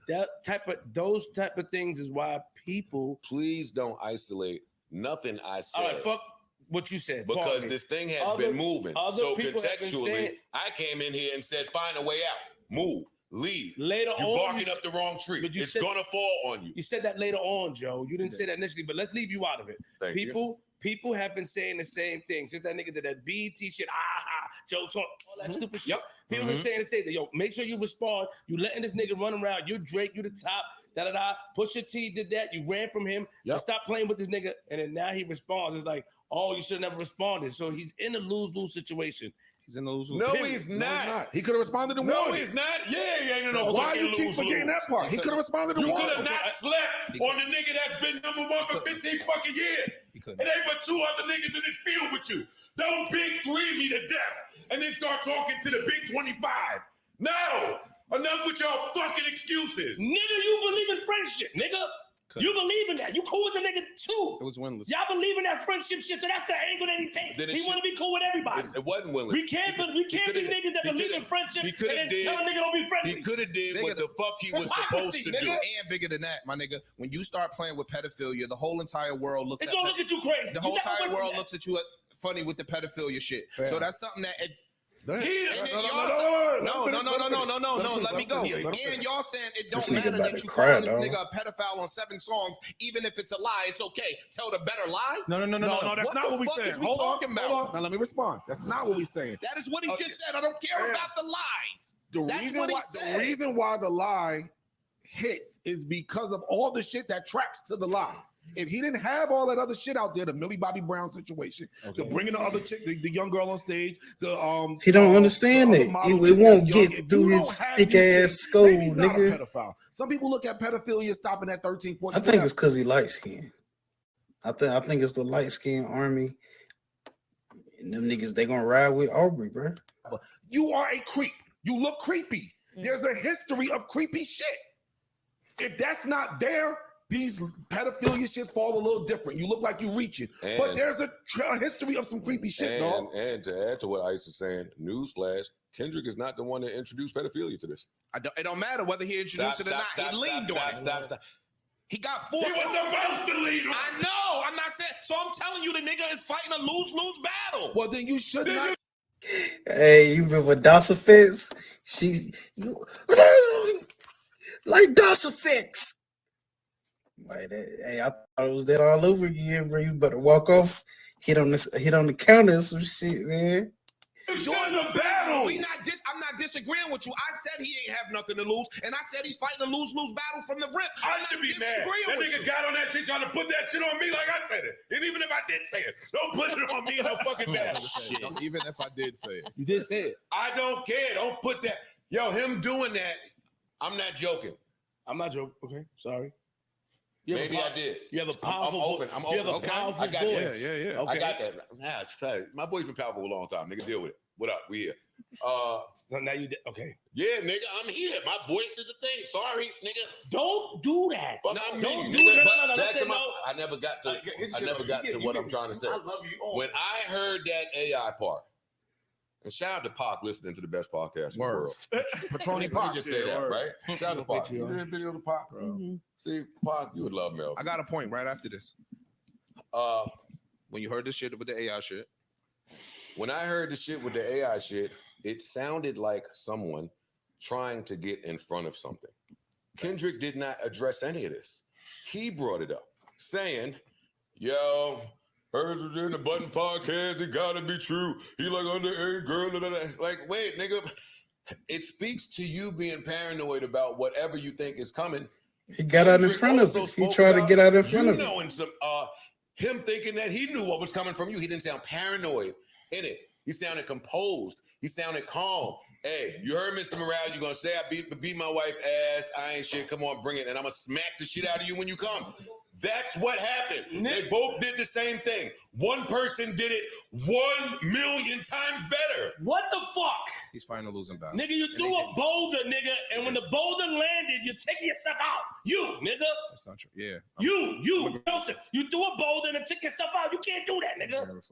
those type of things is why people. Please don't isolate nothing I said. All right, fuck what you said. Because this thing has been moving. So contextually, I came in here and said, find a way out. Move. Leave. Later You're on, barking up the wrong tree. It's gonna fall on you. You said that later on, Joe. You didn't say that initially, but let's leave you out of it. People have been saying the same thing since that nigga did that BT shit. Joe talk, all that stupid shit. People been saying the same thing. Yo, make sure you respond. You letting this nigga run around. You Drake. You the top. Pusha T did that. You ran from him. Stop playing with this nigga. And then now he responds. It's like, you should have never responded. So he's in a lose-lose situation. He's in the lose-lose. No, he's not. He could have responded to one. No, he's not. Yeah, he ain't in no why you keep forgetting that part? He could have responded to one. You could have not slept on the nigga that's been number one for 15 fucking years. It ain't but two other niggas in this field with you. Don't big three me to death and then start talking to the big 25. No, enough with y'all fucking excuses. Nigga, you believe in friendship, nigga. You believe in that. You cool with the nigga too. It was winless. Y'all believe in that friendship shit, so that's the angle that he takes. He want to be cool with everybody. It wasn't winless. We can't be niggas that believe in friendship and then tell a nigga don't be friendly. He could have did what the fuck he was supposed to do. And bigger than that, my nigga, when you start playing with pedophilia, the whole entire world looks It's gonna look at you crazy. The whole entire world looks at you funny with the pedophilia shit. Fair. So that's something that No, let me go. And y'all saying it don't matter that you calling this nigga a pedophile on 7 songs, even if it's a lie, it's okay. Tell the better lie. No, that's not what we saying. Hold on. Now let me respond. That's not what we saying. That is what he just said. I don't care about the lies. The reason why the lie hits is because of all the shit that tracks to the lie. If he didn't have all that other shit out there, the Millie Bobby Brown situation, the bringing the other chick, the young girl on stage, he don't understand it. It won't get through his thick ass skull, nigga. Pedophile. Some people look at pedophilia stopping at 13, 14. I think it's because he light skinned. I think it's the light skinned army. And them niggas, they gonna ride with Aubrey, bro. You are a creep. You look creepy. There's a history of creepy shit. If that's not there, these pedophilia shit fall a little different. You look like you reaching, but there's a history of some creepy shit, dog. And to add to what Ice is saying, newsflash: Kendrick is not the one that introduced pedophilia to this. It don't matter whether he introduced it or not. He leaned on it. Stop. He got 4. He was supposed to lead on. I know. I'm not saying. So I'm telling you, the nigga is fighting a lose-lose battle. Well, then you should not. Hey, you remember DOS Effects? Like DOS Effects. Like that. Hey, I thought it was that all over again, bro. You better walk off, hit on the counter or some shit, man. Join the battle. I'm not disagreeing with you. I said he ain't have nothing to lose, and I said he's fighting a lose-lose battle from the rip. I should be mad. That nigga got on that shit trying to put that shit on me like I said it. And even if I did say it, don't put it on me in no fucking battle. Even if I did say it. You did say it. I don't care. Don't put that. Yo, him doing that, I'm not joking. I'm not joking. Okay, sorry. Maybe I did. You have a powerful voice. I'm You have a open. powerful I got voice. that. Yeah. I got that. Nah, it's my boy's been powerful a long time. Nigga, deal with it. What up? We here. So now you did. Okay. Yeah, nigga, I'm here. My voice is a thing. Sorry, nigga. Don't do that. Fuck Don't me. do it. No. Back Listen, to I never got to. I never got to what I'm trying to say. I love you all. When I heard that AI part, and shout out to Pac listening to the best podcast in the world. Patroni Let Pac. me just say that, right? Shout out to Pac. You did a video of Pac, bro. See, Pac, you would love Mel. I got a point right after this. When you heard this shit with the AI shit. When I heard the shit with the AI shit, it sounded like someone trying to get in front of something. Kendrick did not address any of this. He brought it up, saying, yo, hers was in the Budden podcast. It gotta be true. He like underage girl. Like, wait, nigga. It speaks to you being paranoid about whatever you think is coming. He got out in front of it. He tried to get out in front of it. And some, him thinking that he knew what was coming from you. He didn't sound paranoid in it. He sounded composed. He sounded calm. Hey, you heard Mr. Morale. You're going to say I beat my wife ass. I ain't shit. Come on, bring it. And I'm going to smack the shit out of you when you come. That's what happened. They both did the same thing. One person did it 1,000,000 times better. What the fuck? He's fighting a losing battle. Nigga, you threw a boulder, nigga, and when the boulder landed, you're taking yourself out. You, nigga. That's not true. Yeah. You, Joseph. You threw a boulder and took yourself out. You can't do that, nigga.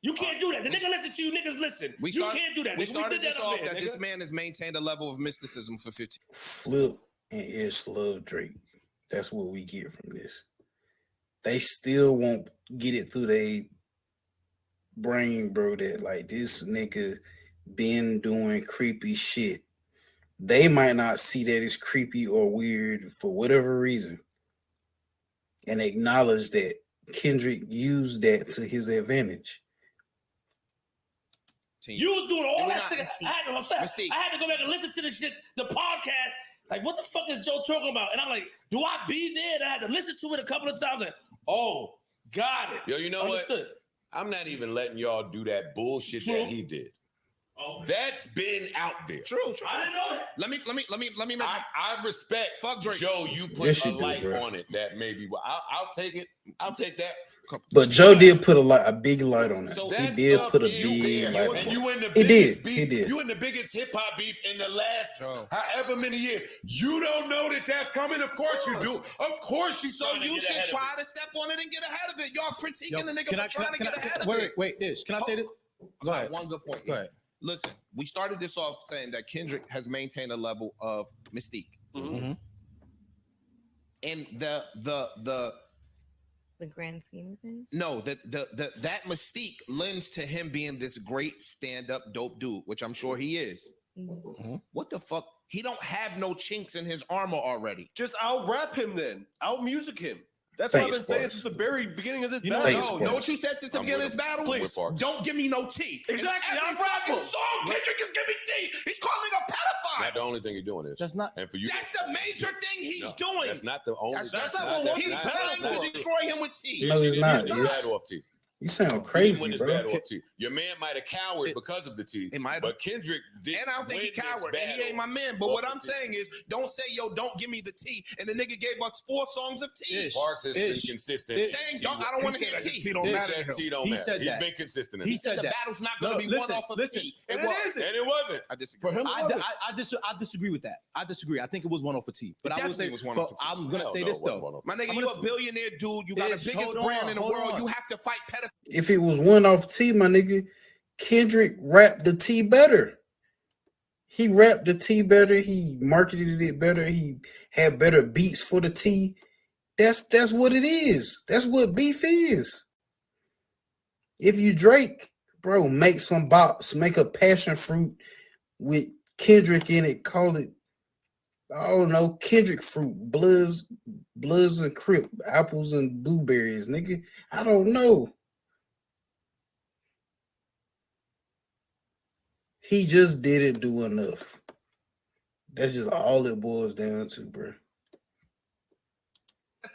You can't do that. The nigga listen to you, niggas listen. You can't do that, nigga. We started did this off that this man has maintained a level of mysticism for 15 years. Flip and Ish love Drake. That's what we get from this. They still won't get it through their brain, bro, that like this nigga been doing creepy shit. They might not see that it's creepy or weird for whatever reason. And acknowledge that Kendrick used that to his advantage. You was doing all that shit. I had to go back and listen to the shit, the podcast. Like, what the fuck is Joe talking about? And I'm like, do I be there? And I had to listen to it a couple of times. Like, oh, got it. Yo, you know what? I'm not even letting y'all do that bullshit that he did. That's been out there. True. I didn't know that. Let me make I respect. Fuck Drake. Joe, you put Yes, a you do, light bro. on it that maybe. Well, I'll take it. I'll take that. But Joe did put a big light on it. So He that did stuff put a is big there. light on And it. you in the He biggest did. beef. He did. You in the biggest hip hop beef in the last however many years. You don't know that that's coming. Of course you do. Of course you. So you should try to step on it and get ahead of it. Y'all critiquing the nigga for trying to get ahead of it. Wait, Ish. Can I say this? Go ahead. One good point. Go ahead. Listen, we started this off saying that Kendrick has maintained a level of mystique. Mm-hmm. And the grand scheme of things. no, that mystique lends to him being this great stand-up dope dude, which I'm sure he is. Mm-hmm. What the fuck? He don't have no chinks in his armor already. Just out rap him then. Out music him. That's what I've been saying since the very beginning of this battle. Know what you said since the beginning of this battle? Please. Don't give me no tea. Exactly. Every fucking song, Kendrick is giving tea. He's calling a pedophile. Not the only thing he's doing is. That's not. And for you, That's the major thing he's doing. That's not the only. He's trying to destroy him with tea. No, he's not. He's bad off tea. You sound He didn't crazy, win this bro. battle off tea. Your man might have cowered because of the tea. But Kendrick didn't. And I don't think he win this cowered. And he battle ain't my man. But off what the I'm tea. saying is, don't say, yo, don't give me the tea. And the nigga gave us 4 songs of tea. Parks has been consistent. Saying, I don't want to hear tea. Tea don't matter. Tea don't He matter. said He's that. been consistent. He said the battle's not going to be won off of tea. And it isn't. And it wasn't. I disagree. I disagree with that. I disagree. I think it was one off for T. But I will say, was one off for tea. I'm gonna say this though. My nigga, you a billionaire dude. You got the biggest brand in the world. You have to fight pedophiles. If it was one off T, my nigga, Kendrick rapped the T better. He rapped the T better. He marketed it better. He had better beats for the T. That's what it is. That's what beef is. If you Drake, bro, make some bops, make a passion fruit with Kendrick in it. Call it, I don't know, Kendrick fruit, bloods and crip, apples and blueberries, nigga. I don't know. He just didn't do enough. That's just all it boils down to, bro.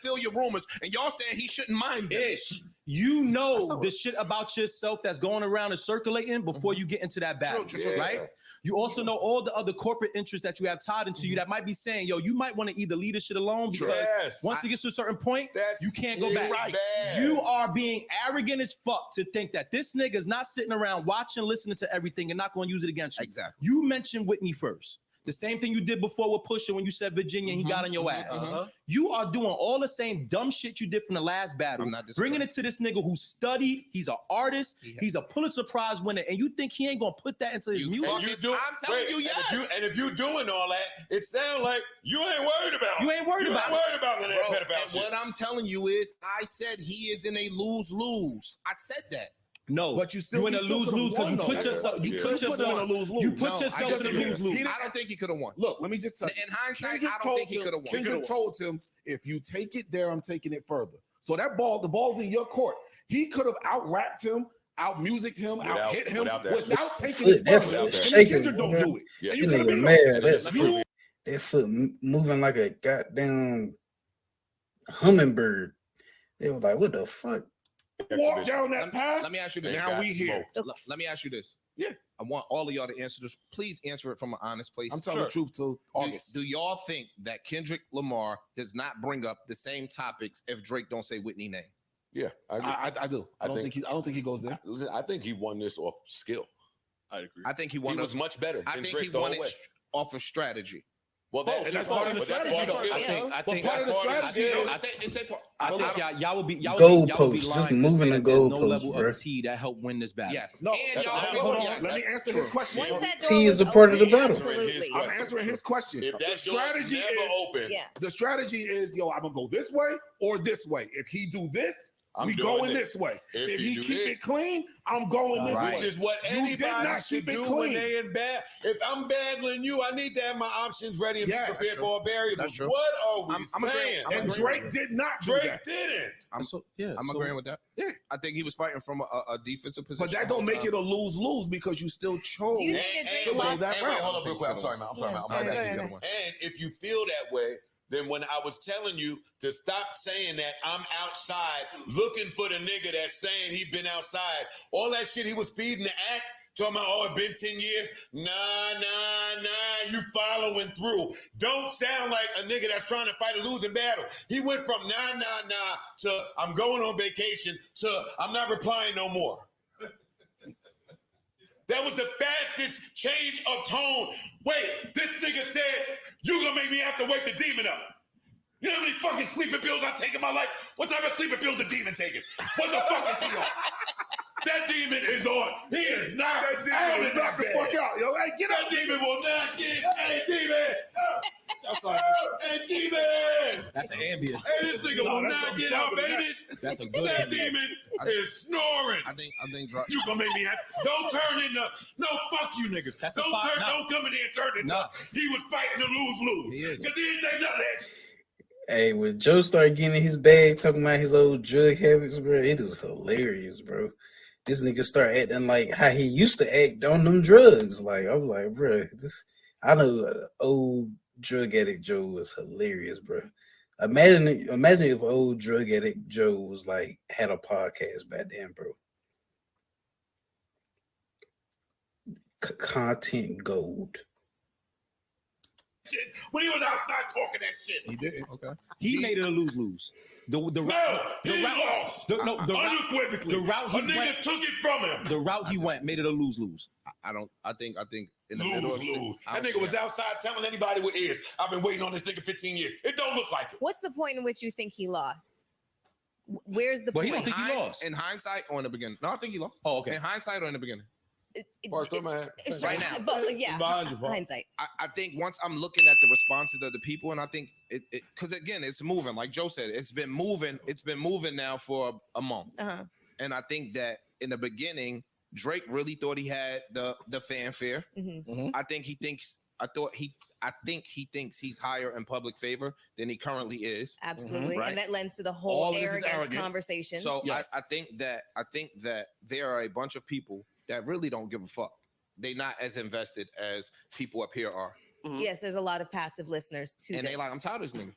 Fill your rumors, and y'all saying he shouldn't mind them. Ish, you know the shit about yourself that's going around and circulating before you get into that battle, right? You also know all the other corporate interests that you have tied into you that might be saying, yo, you might want to either leave this shit alone because once it gets to a certain point, you can't go back. You are being arrogant as fuck to think that this nigga is not sitting around watching, listening to everything and not going to use it against you. Exactly. You mentioned Whitney first. The same thing you did before with Pusha when you said Virginia and he got on your ass. You are doing all the same dumb shit you did from the last battle, bringing it to this nigga who studied. He's an artist. He's a Pulitzer Prize winner. And you think he ain't going to put that into his music? I'm telling you, yes. And if you doing all that, it sounds like you ain't worried about it. You ain't worried about Bro, that pedophile and shit. what I'm telling you is, I said he is in a lose-lose. I said that. No, but you still in a lose-lose because you put yourself. You put yourself in a lose-lose. You put yourself in a lose-lose. I don't think he could have won. Look, let me just tell you. In hindsight, Kendrick I don't think he could have won. Kendrick told him, if you take it there, I'm taking it further. So the ball's in your court. He could have out-rapped him, out-musicked him, out-hit him without taking it further. And Kendrick don't do it. Yeah. And you could have been mad. That foot moving like a goddamn hummingbird. They were like, what the fuck? Walk down that path. Let me ask you this. Now we here. Let me ask you this. Yeah. I want all of y'all to answer this. Please answer it from an honest place. I'm telling the truth till August. Do y'all think that Kendrick Lamar does not bring up the same topics if Drake don't say Whitney name? Yeah, I do. I don't think he goes there. Listen, I think he won this off skill. I agree. I think he won. He was much better. I think he won it off of strategy. Well, that's part of the strategy. I think y'all would be goalposts, just lying moving the goalposts, no level bro. of T that helped win this battle. Yes. No, hold on. Let me answer his question. T is a part of the battle. I'm answering his question. If that strategy never is open, the strategy is, yo, I'm gonna go this way or this way. If he do this, we going this way. If he keep it clean, I'm going this way. Which is what anybody should do when they in bad. If I'm battling you, I need to have my options ready and be prepared for all variables. What are we saying? And Drake did not do that. Didn't. I'm agreeing with that. Yeah, I think he was fighting from a defensive position. But that don't make it a lose-lose because you still chose. Do you think that Drake lost? Wait, hold up real quick. I'm sorry, man. And if you feel that way, then when I was telling you to stop saying that I'm outside looking for the nigga that's saying he been outside, all that shit he was feeding the act, Talking about, oh, it's been 10 years. Nah, you following through. Don't sound like a nigga that's trying to fight a losing battle. He went from nah to I'm going on vacation to I'm not replying no more. That was the fastest change of tone. Wait, this nigga said, you gonna make me have to wake the demon up. You know how many fucking sleeping pills I take in my life? What type of sleeping pills the demon taking? What the fuck is he on? That demon is on. He is not. That demon is knock the fuck out. Yo, hey, get that up. demon will not get. Hey, demon. Hey, demon. That's an ambient. Hey, this nigga will not get outmated. That's a good That ambient. demon is snoring. I think You gonna make me happy. Don't turn into no fuck you niggas. That's a Don't five- nah. don't come in here and turn into he was fighting to lose. Because he didn't take none of that shit. Hey, when Joe started getting in his bag, talking about his old drug habits, bro, it is hilarious, bro. This nigga start acting like how he used to act on them drugs. Like, I'm like, bro, I know old drug addict Joe was hilarious, bro. Imagine if old drug addict Joe was like had a podcast back then, bro. Content gold. Shit. When he was outside talking that shit. He didn't. Okay. He made it a lose-lose. The lost. Unequivocally. The route he a nigga went, took it from him. The route he went made it a lose-lose. I think in the middle of Lose. That nigga was outside telling anybody with ears, I've been waiting on this nigga 15 years. It don't look like it. What's the point in which you think he lost? Where's the point? he don't think he lost. In hindsight or in the beginning? No, I think he lost. Oh, okay. In hindsight or in the beginning? Right now. But yeah, hindsight. I think once I'm looking at the responses of the people, and I think it because again, it's moving. Like Joe said, it's been moving now for a month. And I think that in the beginning, Drake really thought he had the fanfare. I think he thinks he's higher in public favor than he currently is. Absolutely. Right? And that lends to the whole arrogance conversation. So yes. I think that there are a bunch of people that really don't give a fuck. They're not as invested as people up here are. Yes, there's a lot of passive listeners too. And they like, I'm tired of this nigga.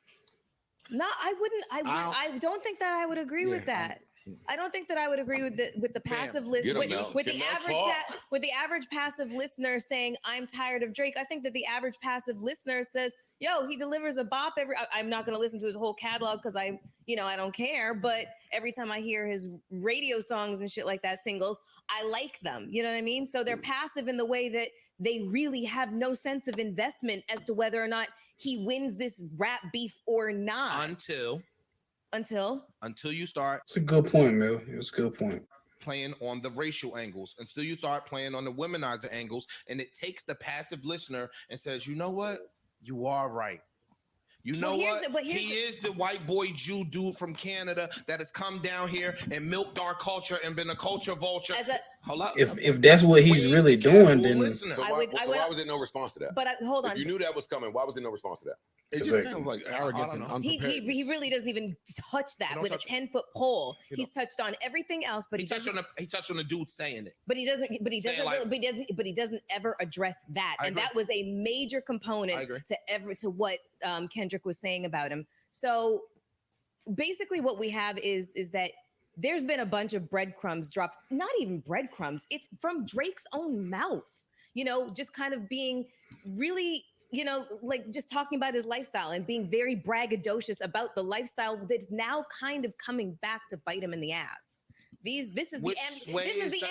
No, I wouldn't. I don't think that I would agree with that. I don't think that I would agree with the passive listener with the average passive listener saying I'm tired of Drake. I think that the average passive listener says, "Yo, he delivers a bop every." I'm not going to listen to his whole catalog because I don't care. But every time I hear his radio songs and shit like that, singles, I like them. You know what I mean? So they're passive in the way that they really have no sense of investment as to whether or not he wins this rap beef or not. Until you start. It's a good point, Mel. It's a good point. Playing on the racial angles, until you start playing on the womanizer angles, and it takes the passive listener and says, you know what? You are right. You know what? He is the white boy Jew dude from Canada that has come down here and milked our culture and been a culture vulture. Hold up. If that's what he's really doing, then So why was there no response to that? But hold on. If you knew that was coming, why was there no response to that? It just sounds like arrogance and unpreparedness. He really doesn't even touch that with a 10-foot pole. He's touched on everything else, but he touched on the dude saying it. But he doesn't ever address that, and that was a major component to what Kendrick was saying about him. So basically, what we have is that there's been a bunch of breadcrumbs dropped. Not even breadcrumbs; it's from Drake's own mouth. Just kind of being really. Like just talking about his lifestyle and being very braggadocious about the lifestyle that's now kind of coming back to bite him in the ass. This is the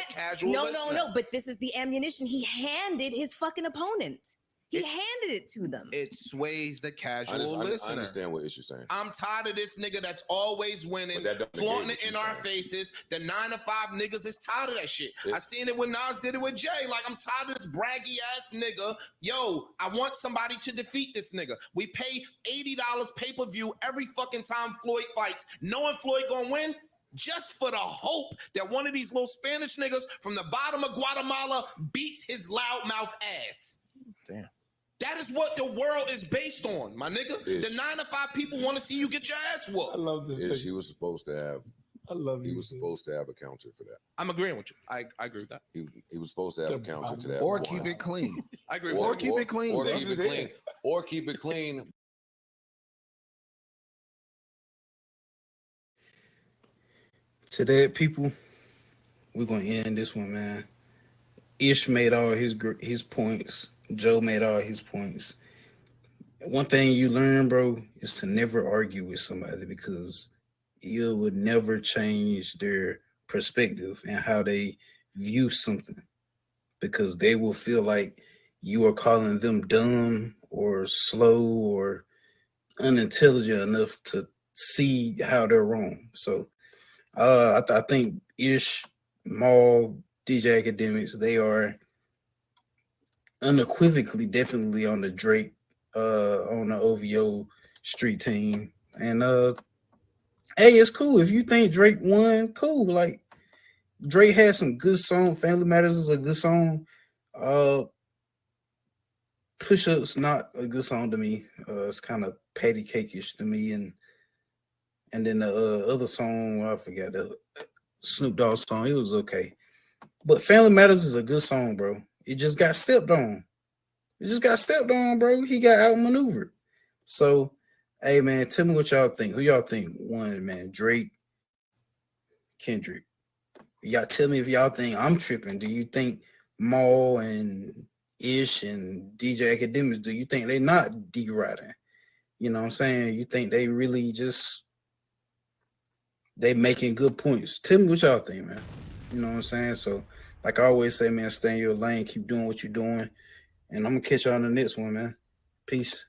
casual listener. No, but this is the ammunition he handed his fucking opponent. He handed it to them. It sways the casual listener. I understand what you're saying. I'm tired of this nigga that's always winning, flaunting it in our faces. The 9 to 5 niggas is tired of that shit. I seen it when Nas did it with Jay. Like, I'm tired of this braggy ass nigga. Yo, I want somebody to defeat this nigga. We pay $80 pay-per-view every fucking time Floyd fights, knowing Floyd gonna win. Just for the hope that one of these little Spanish niggas from the bottom of Guatemala beats his loudmouth ass. Damn. That is what the world is based on, my nigga. The 9 to 5 people want to see you get your ass whooped. I love this. He was supposed to have. He was supposed to have a counter for that. I'm agreeing with you. I agree with that. He was supposed to have a counter to that. Or keep it clean. I agree. Or keep it clean. Or keep it clean. Or keep it clean. To that, people, we're gonna end this one, man. Ish made all his points. Joe made all his points. One thing you learn, bro, is to never argue with somebody because you would never change their perspective and how they view something because they will feel like you are calling them dumb or slow or unintelligent enough to see how they're wrong. So I think Ish, Maul, DJ Akademiks, they are unequivocally definitely on the Drake on the OVO street team. And hey, it's cool. If you think Drake won, cool. Like Drake had some good song. Family Matters is a good song. Push Up's not a good song to me. It's kind of patty cake-ish to me. And then the other song, I forgot, the Snoop Dogg song, it was okay. But Family Matters is a good song, bro. It just got stepped on. Bro. He got outmaneuvered. So, hey, man, tell me what y'all think. Who y'all think won, man? Drake, Kendrick. Y'all tell me if y'all think I'm tripping. Do you think Maul and Ish and DJ Akademiks, do you think they not D-riding? You know what I'm saying? You think they really just, they making good points? Tell me what y'all think, man. You know what I'm saying? So, like I always say, man, stay in your lane, keep doing what you're doing. And I'm going to catch y'all on the next one, man. Peace.